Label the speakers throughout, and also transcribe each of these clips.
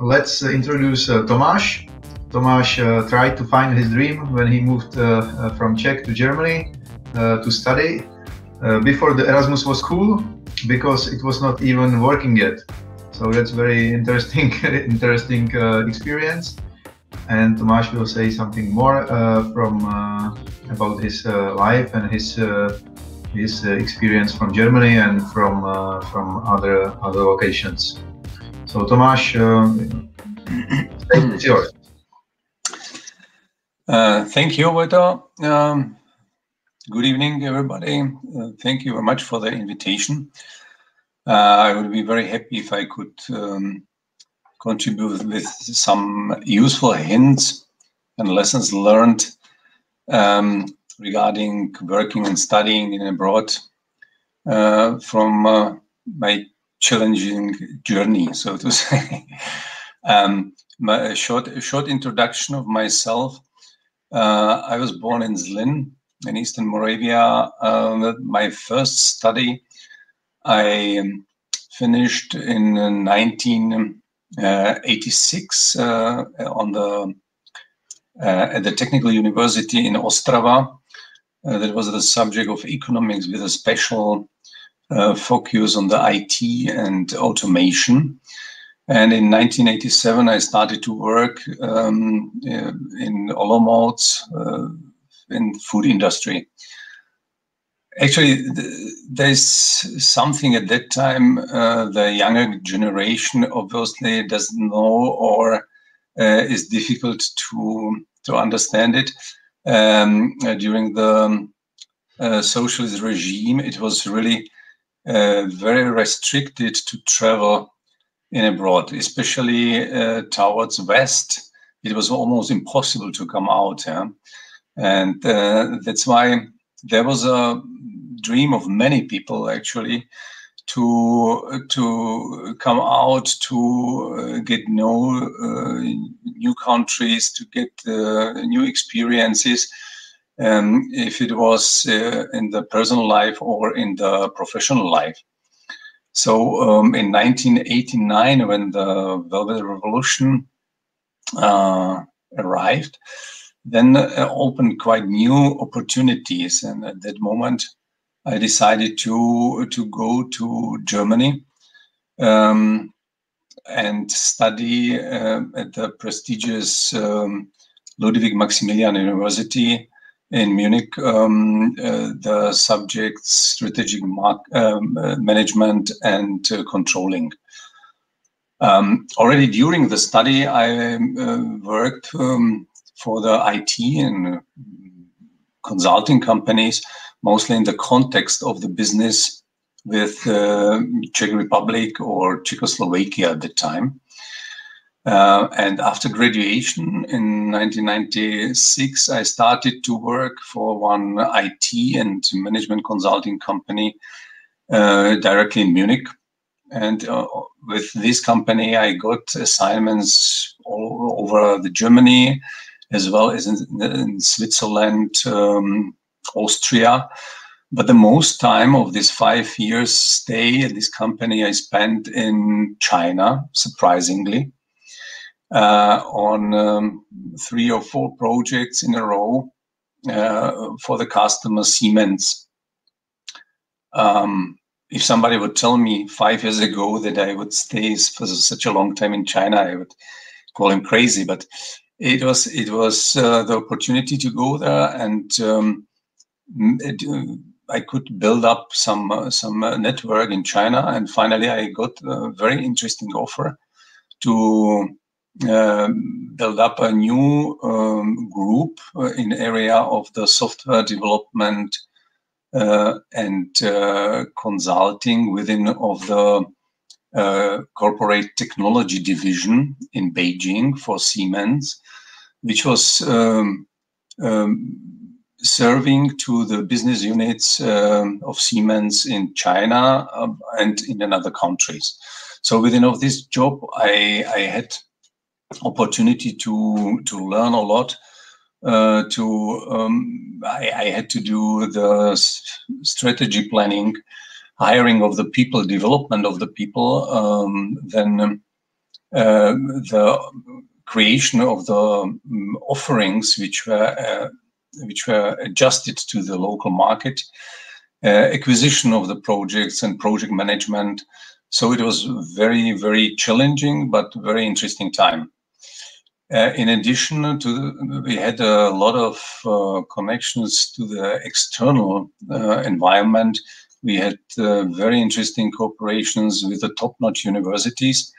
Speaker 1: let's introduce Tomáš. Tomáš tried to find his dream when he moved from Czech to Germany to study. Before the Erasmus was cool, because it was not even working yet. So that's very interesting experience. And Tomáš will say something more about his life and his experience from Germany and from other locations. So Tomáš, it's yours.
Speaker 2: Thank you, Walter. Good evening, everybody. Thank you very much for the invitation. I would be very happy if I could contribute with some useful hints and lessons learned regarding working and studying in abroad from my challenging journey, so to say. A short introduction of myself. I was born in Zlín, in Eastern Moravia. My first study I finished in 1986 at the Technical University in Ostrava. That was the subject of economics with a special focus on the IT and automation. And in 1987, I started to work in Olomouc in food industry. Actually, there's something at that time the younger generation obviously doesn't know or is difficult to understand it. During the socialist regime, it was really very restricted to travel in abroad, especially towards West. It was almost impossible to come out. Yeah? And that's why there was a dream of many people actually to come out, to get new countries, to get new experiences, if it was in the personal life or in the professional life. So in 1989, when the Velvet Revolution arrived, then opened quite new opportunities. And at that moment, I decided to go to Germany and study at the prestigious Ludwig Maximilian University in Munich, the subjects strategic management and controlling. Already during the study, I worked for the IT and consulting companies, mostly in the context of the business with Czech Republic or Czechoslovakia at the time. And after graduation in 1996, I started to work for one IT and management consulting company directly in Munich. And with this company, I got assignments all over Germany, as well as in Switzerland, Austria. But the most time of this 5 years stay at this company I spent in China, surprisingly, on 3 or 4 projects in a row for the customer Siemens. If somebody would tell me 5 years ago that I would stay for such a long time in China, I would call him crazy. But it was the opportunity to go there, and I could build up some network in China. And finally, I got a very interesting offer to build up a new group in area of the software development and consulting within of the corporate technology division in Beijing for Siemens, which was serving to the business units of Siemens in China and in other countries. So within of this job, I had opportunity to learn a lot. I had to do the strategy planning, hiring of the people, development of the people, then the creation of the offerings which were adjusted to the local market, acquisition of the projects and project management. So it was very, very challenging, but very interesting time. In addition to, we had a lot of connections to the external environment. We had very interesting cooperations with the top-notch universities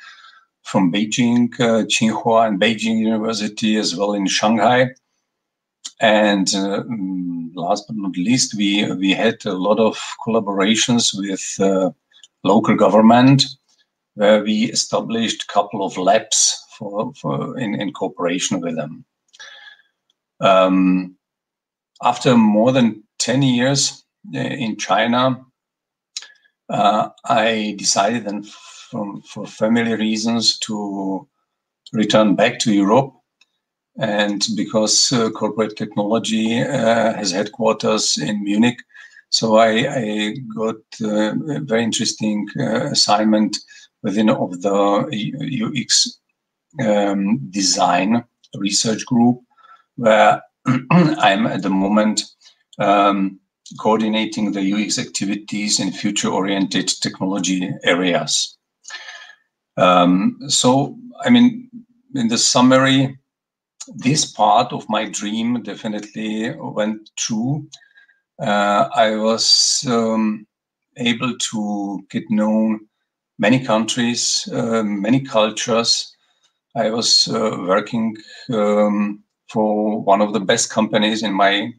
Speaker 2: from Beijing, Tsinghua and Beijing University, as well in Shanghai. And last but not least, we had a lot of collaborations with local government, where we established a couple of labs in cooperation with them. After more than 10 years in China, I decided then for family reasons to return back to Europe. And because corporate technology has headquarters in Munich, so I got a very interesting assignment within of the UX design research group, where I'm at the moment coordinating the UX activities in future-oriented technology areas. So, I mean, in the summary, this part of my dream definitely went true. I was able to get known many countries, many cultures. I was working for one of the best companies in my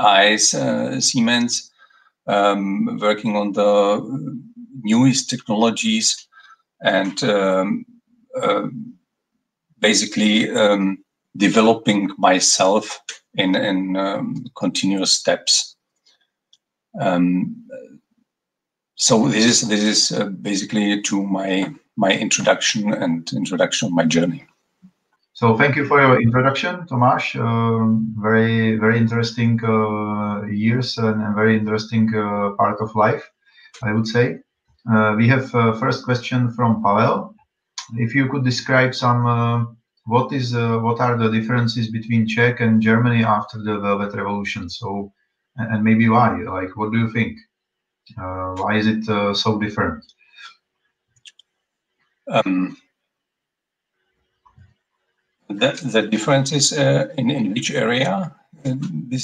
Speaker 2: eyes, Siemens, working on the newest technologies and basically developing myself in continuous steps. So this is basically to my introduction and introduction of my journey.
Speaker 1: So thank you for your introduction, Tomáš. Very, very interesting years and a very interesting part of life, I would say. We have first question from Pavel. If you could describe some, what are the differences between Czech and Germany after the Velvet Revolution? So, and maybe why? Like, what do you think? Why is it so different?
Speaker 2: The differences in which area?
Speaker 1: Maybe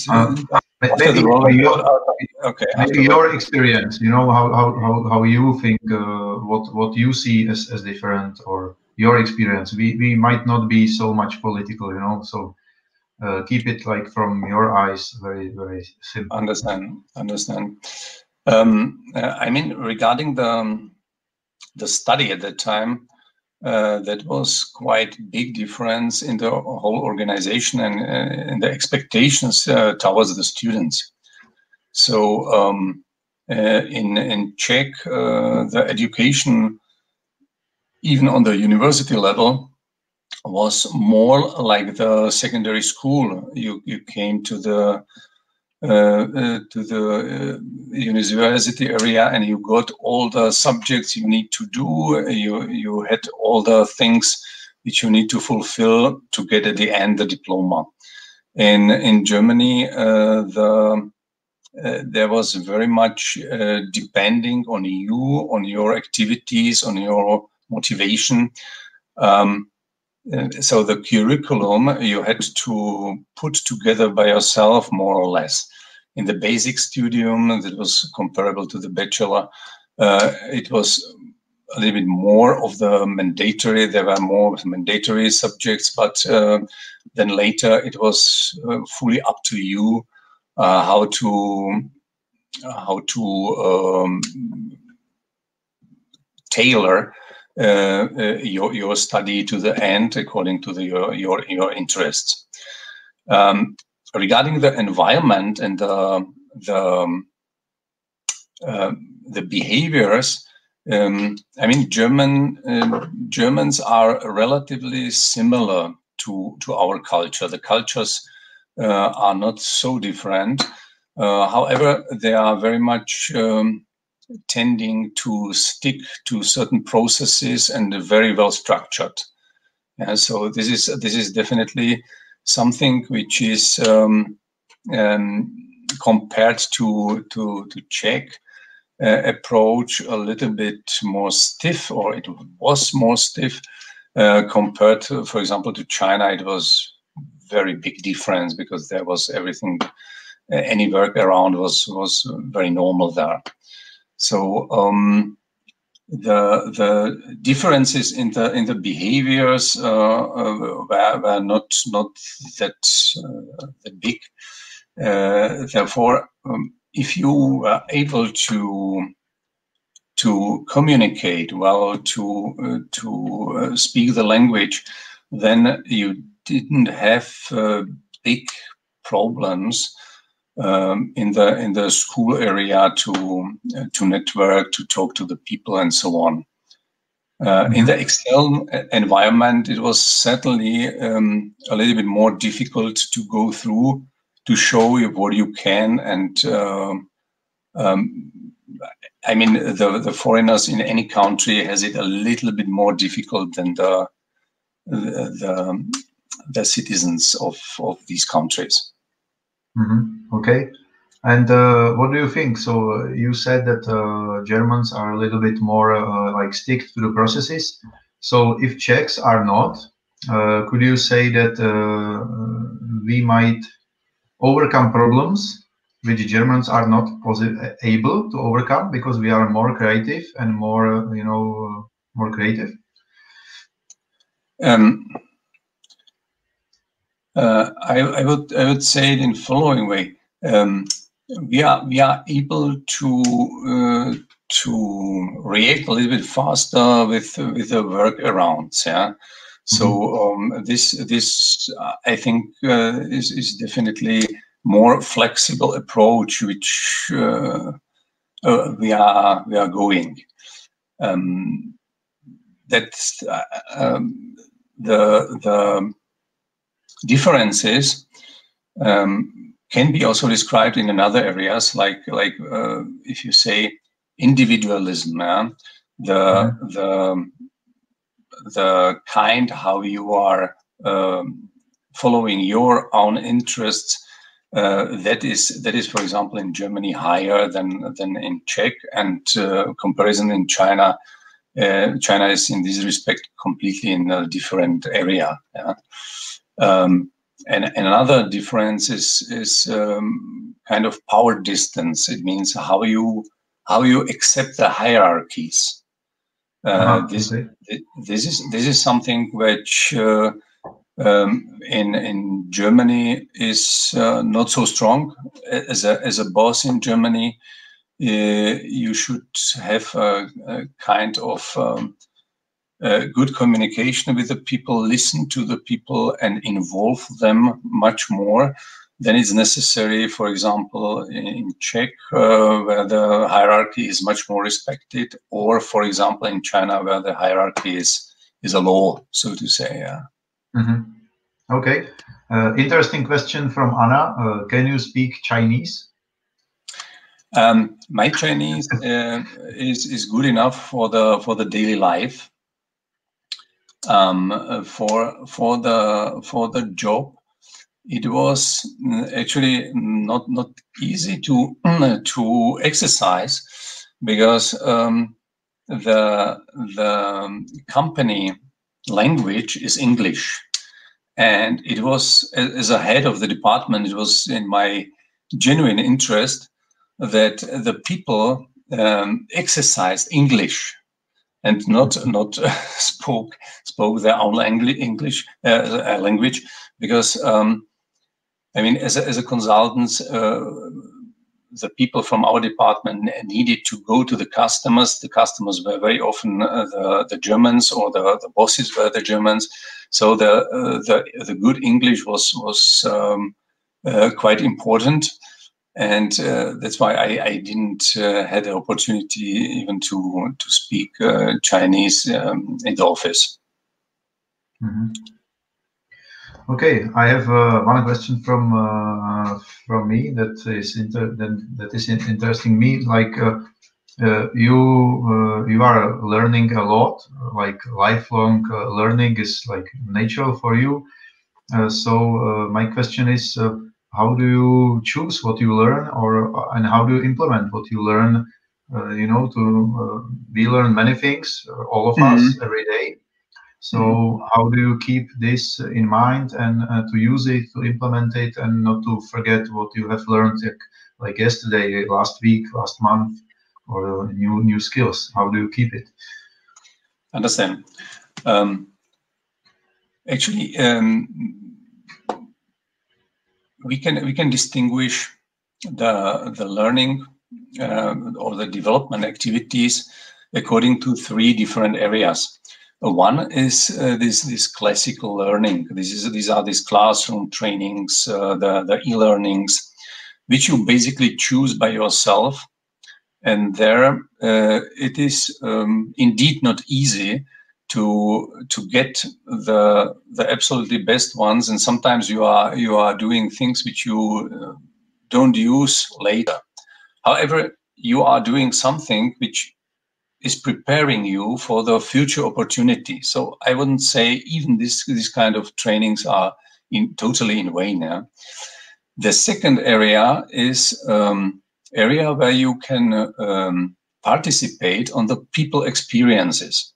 Speaker 1: your experience. You know, how you think, what you see as different, or your experience. We might not be so much political, you know. So keep it like from your eyes, very, very simple.
Speaker 2: Understand. I mean, regarding the study at that time, that was quite big difference in the whole organization and in the expectations towards the students. So in Czech, the education, even on the university level, was more like the secondary school. You came to the university area and you got all the subjects you need to do. You had all the things which you need to fulfill to get at the end the diploma. In Germany, there was very much depending on you, on your activities, on your motivation. So the curriculum you had to put together by yourself, more or less. In the basic studium, that was comparable to the bachelor. It was a little bit more of the mandatory. There were more mandatory subjects, but then later it was fully up to you how to tailor your study to the end according to your interests. Regarding the environment and the behaviors, I mean, Germans are relatively similar to our culture. The cultures are not so different. However, they are very much tending to stick to certain processes and very well structured. Yeah, so this is definitely something which is compared to Czech approach a little bit more stiff, or it was more stiff compared to, for example, to China. It was very big difference because there was everything, any work around was very normal there. So the differences in the behaviors were not that big. Therefore, if you were able to communicate well, to speak the language, then you didn't have big problems in the school area to network, to talk to the people, and so on. In the external environment, it was certainly a little bit more difficult to go through, to show you what you can, and I mean, the foreigners in any country has it a little bit more difficult than the citizens of these countries.
Speaker 1: Mm-hmm. Okay. And what do you think? So you said that Germans are a little bit more like stick to the processes. So if Czechs are not, could you say that we might overcome problems which Germans are not able to overcome because we are more creative and more, more creative?
Speaker 2: I would say it in the following way. We are able to react a little bit faster with the workarounds. Yeah. So this I think is definitely more flexible approach which we are going. That's the differences can be also described in another areas, like if you say individualism, the kind how you are following your own interests. That is, for example, in Germany higher than in Czech, and comparison in China. China is in this respect completely in a different area. Yeah? And another difference is kind of power distance. It means how you accept the hierarchies. This is something which in Germany is not so strong. As a boss in Germany, you should have a kind of good communication with the people, listen to the people, and involve them much more than is necessary, for example, in Czech, where the hierarchy is much more respected, or, for example, in China, where the hierarchy is a law, so to say. Yeah.
Speaker 1: Mm-hmm. Okay. Interesting question from Anna. Can you speak Chinese?
Speaker 2: My Chinese is good enough for the daily life. For the job, it was actually not easy to exercise, because the company language is English, and it was, as a head of the department, it was in my genuine interest that the people exercised English and not spoke their own English language, because I mean, as a consultant, the people from our department needed to go to the customers. The customers were very often the Germans, or the bosses were the Germans. So the good English was quite important. And that's why I didn't had the opportunity even to speak Chinese in the office.
Speaker 1: Mm-hmm. Okay, I have one question from me that is interesting me. Like, you are learning a lot, like lifelong learning is like natural for you. So my question is, how do you choose what you learn, and how do you implement what you learn? We learn many things, all of us, every day. So how do you keep this in mind and to use it, to implement it, and not to forget what you have learned, like yesterday, last week, last month, or new skills? How do you keep it?
Speaker 2: Understand. Actually, we can distinguish the learning or the development activities according to three different areas. One is this classical learning. These are these classroom trainings, the e-learnings, which you basically choose by yourself. And there it is indeed not easy to get the absolutely best ones, and sometimes you are doing things which you don't use later. However, you are doing something which is preparing you for the future opportunity. So I wouldn't say even these kind of trainings are totally in vain. Yeah? The second area is area where you can participate on the people experiences.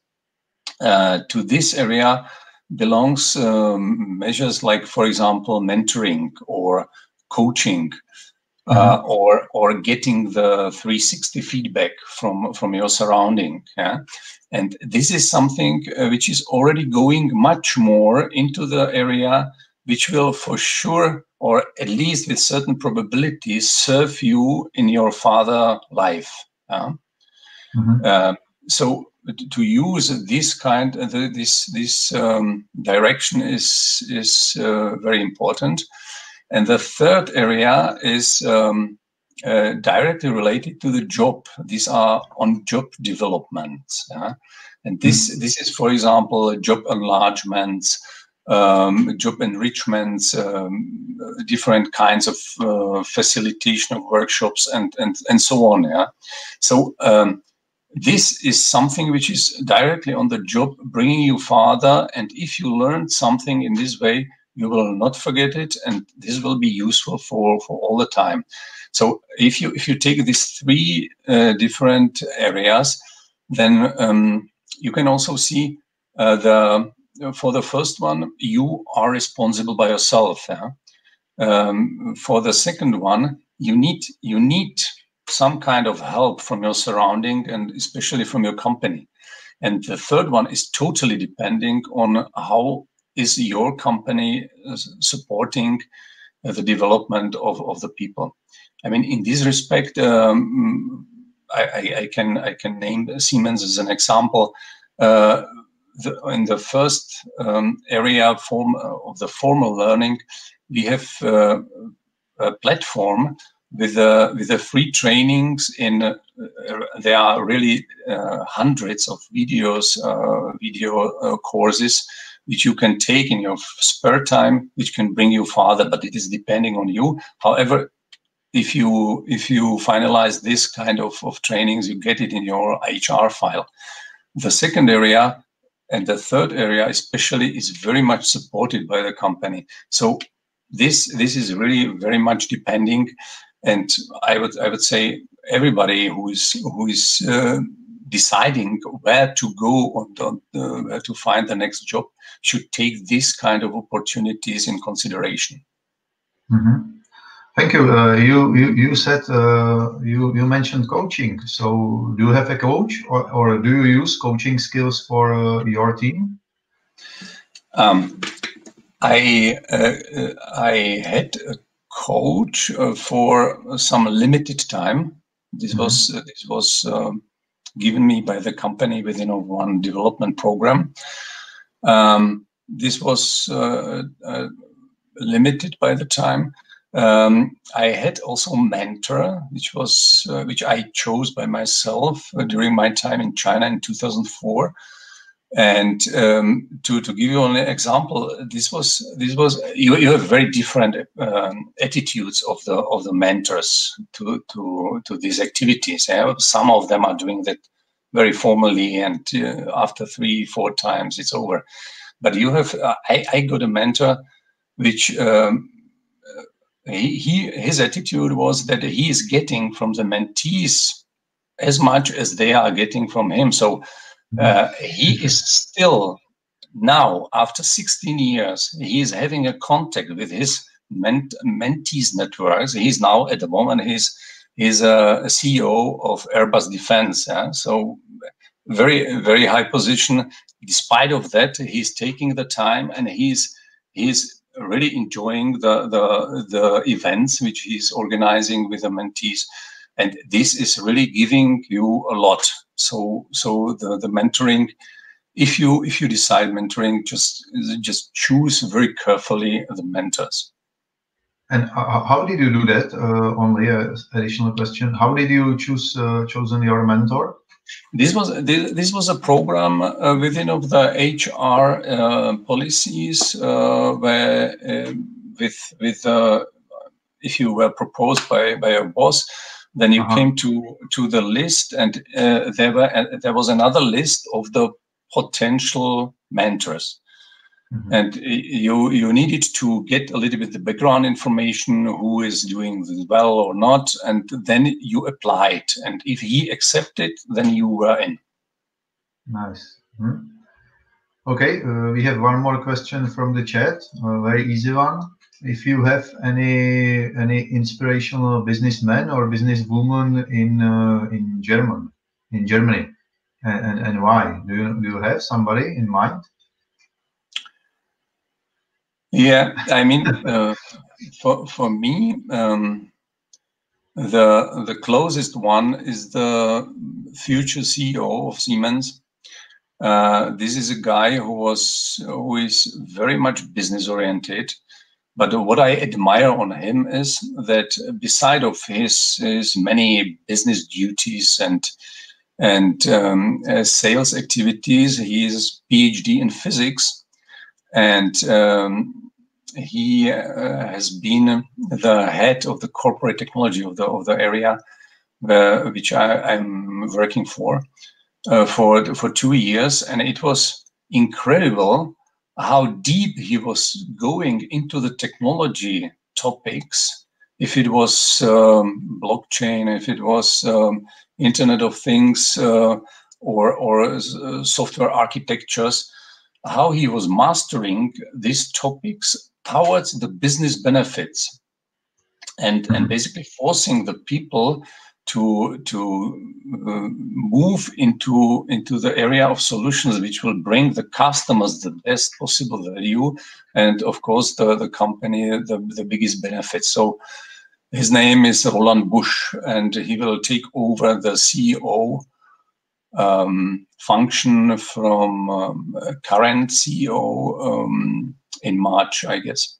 Speaker 2: To this area belongs measures like, for example, mentoring or coaching, or getting the 360 feedback from your surrounding. Yeah? And this is something which is already going much more into the area which will for sure, or at least with certain probabilities, serve you in your further life. Yeah? So to use this kind, this direction is very important. And the third area is directly related to the job. These are on-job developments. Yeah? And this is, for example, job enlargements, job enrichments, different kinds of facilitation of workshops, and so on. Yeah? So this is something which is directly on the job, bringing you farther. And if you learn something in this way, you will not forget it, and this will be useful for all the time. So if you take these three different areas, then you can also see for the first one, you are responsible by yourself. Yeah? For the second one, you need some kind of help from your surrounding, and especially from your company. And the third one is totally depending on how is your company supporting the development of the people. I mean, in this respect, I can name Siemens as an example. In the first area of the formal learning, we have a platform with the free trainings. There are really hundreds of video courses which you can take in your spare time, which can bring you farther, but it is depending on you. However, if you finalize this kind of trainings, you get it in your HR file. The second area and the third area especially is very much supported by the company. So this is really very much depending. And I would say everybody who is deciding where to go where to find the next job should take this kind of opportunities in consideration.
Speaker 1: Thank you. You said you mentioned coaching. So do you have a coach, or do you use coaching skills for your team?
Speaker 2: I had a coach for some limited time. This was given me by the company within one development program. This was limited by the time. I had also a mentor, which I chose by myself during my time in China in 2004. And to give you an example, this was you have very different attitudes of the mentors to these activities. Some of them are doing that very formally, and after 3-4 times it's over. But you have I got a mentor which his attitude was that he is getting from the mentees as much as they are getting from him. So he is still now, after 16 years, he is having a contact with his mentees networks. He's now, at the moment, he's a CEO of Airbus Defense. So very, very high position. Despite of that, he's taking the time, and he's really enjoying the events which he's organizing with the mentees. And this is really giving you a lot. So the mentoring, if you decide mentoring, just choose very carefully the mentors.
Speaker 1: And how did you do that? Only an additional question: how did you chosen your mentor?
Speaker 2: This was a program within of the HR policies where with if you were proposed by a boss, then you came to the list, and there was another list of the potential mentors. And you needed to get a little bit the background information, who is doing this well or not, and then you applied. And if he accepted, then you were in.
Speaker 1: Nice. Okay, we have one more question from the chat, a very easy one. If you have any inspirational businessman or businesswoman in Germany, and why? Do you have somebody in mind?
Speaker 2: Yeah, I mean, for me, the closest one is the future CEO of Siemens. This is a guy who is very much business oriented. But what I admire on him is that beside of his many business duties and sales activities, he is PhD in physics. And he has been the head of the corporate technology of the area which I'm working for 2 years, and it was incredible how deep he was going into the technology topics. If it was blockchain, if it was Internet of Things, or software architectures. How he was mastering these topics towards the business benefits, and basically forcing the people to move into the area of solutions which will bring the customers the best possible value, and of course the company the biggest benefits. So his name is Roland Busch, and he will take over the CEO function from current CEO in March, I guess.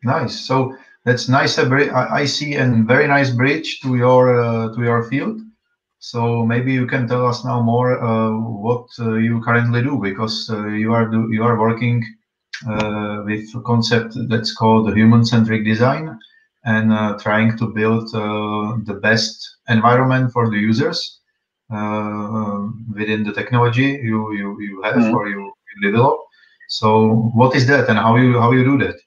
Speaker 1: Nice. So that's nice. I see a very nice bridge to your field. So maybe you can tell us now more what you currently do, because you are working with a concept that's called human-centric design, and trying to build the best environment for the users within the technology you have or you develop. So what is that, and how you do that?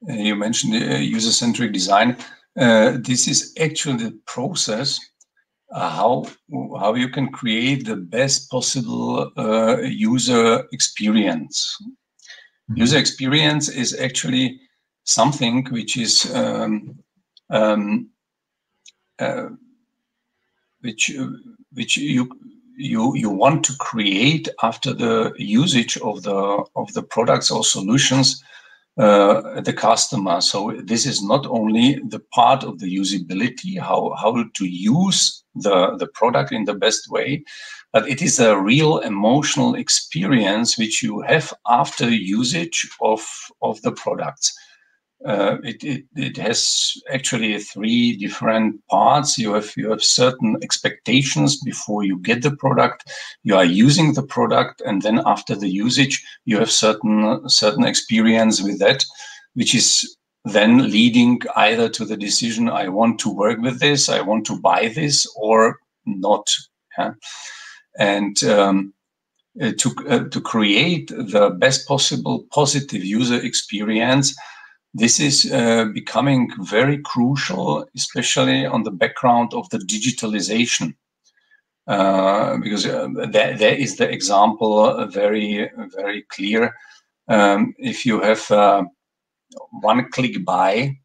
Speaker 2: You mentioned user-centric design. This is actually the process how you can create the best possible user experience. User experience is actually something which is which you want to create after the usage of the products or solutions the customer. So this is not only the part of the usability, how to use the product in the best way, but it is a real emotional experience which you have after usage of the products. it has actually 3 different parts. You have certain expectations before you get the product. You are using the product, and then after the usage, you have certain experience with that, which is then leading either to the decision: I want to work with this, I want to buy this, or not. Yeah? And to create the best possible positive user experience, this is becoming very crucial, especially on the background of the digitalization, because there is the example very, very clear. If you have one-click buy,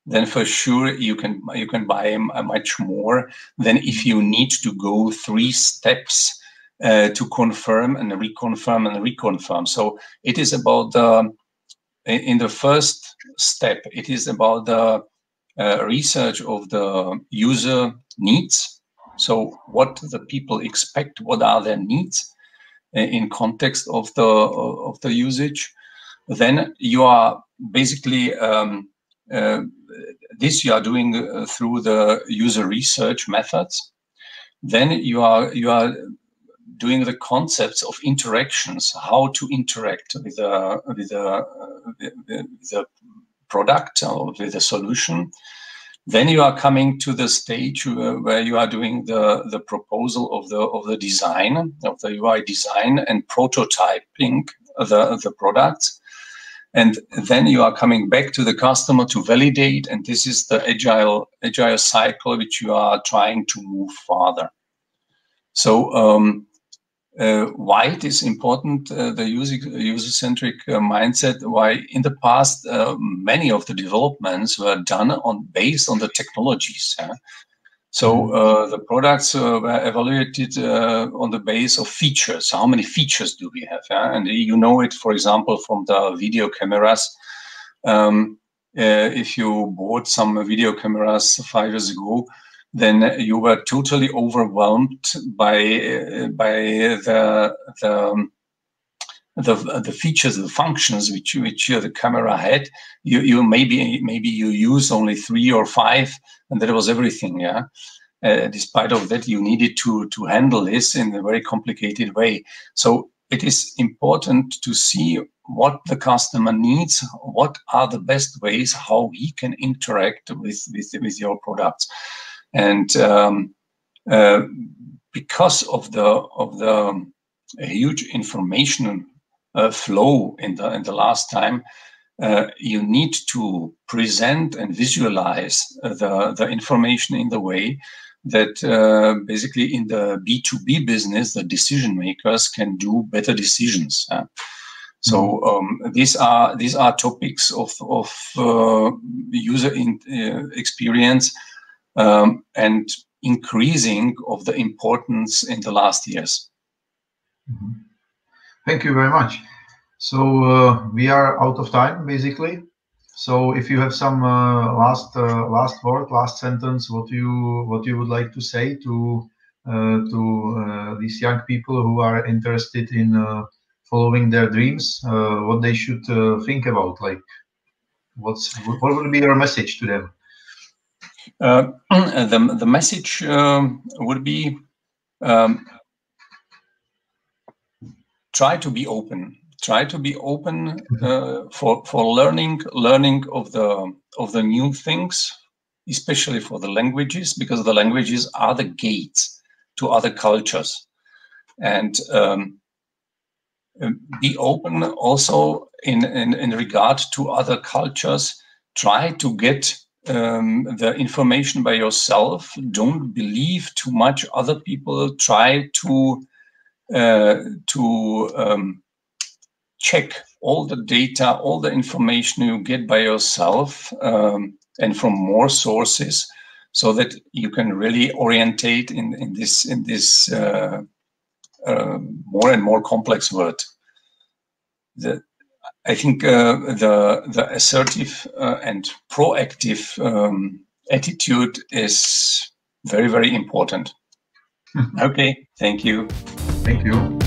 Speaker 2: then for sure you can buy much more than if you need to go 3 steps to confirm and reconfirm and reconfirm. So it is about in the first step, it is about the research of the user needs. So what the people expect, what are their needs in context of the usage. Then you are basically this you are doing through the user research methods. Then you are doing the concepts of interactions, how to interact with the product or with the solution. Then you are coming to the stage where you are doing the proposal of the design, of the UI design, and prototyping the products. And then you are coming back to the customer to validate, and this is the agile cycle which you are trying to move further. So why it is important, the user-centric mindset? Why in the past many of the developments were done based on the technologies. So the products were evaluated on the base of features. How many features do we have? And you know it, for example, from the video cameras. If you bought some video cameras 5 years ago, then you were totally overwhelmed by the features, the functions which the camera had. You maybe you use only 3 or 5, and that was everything. Yeah. Despite of that, you needed to handle this in a very complicated way. So it is important to see what the customer needs, what are the best ways how he can interact with your products. And because of the huge information flow in the last time, you need to present and visualize the information in the way that basically in the B2B business, the decision makers can do better decisions. So these are topics of user experience. And increasing of the importance in the last years.
Speaker 1: Thank you very much. So we are out of time, basically. So if you have some last word, last sentence, what you would like to say to these young people who are interested in following their dreams, what they should think about, like what would be your message to them?
Speaker 2: The message would be try to be open. Try to be open for learning of the new things, especially for the languages, because the languages are the gates to other cultures. And be open also in regard to other cultures. Try to get the information by yourself. Don't believe too much other people. Try to check all the data, all the information you get by yourself and from more sources, so that you can really orientate in this more and more complex world. I think the assertive and proactive attitude is very, very important. Okay, thank you.
Speaker 1: Thank you.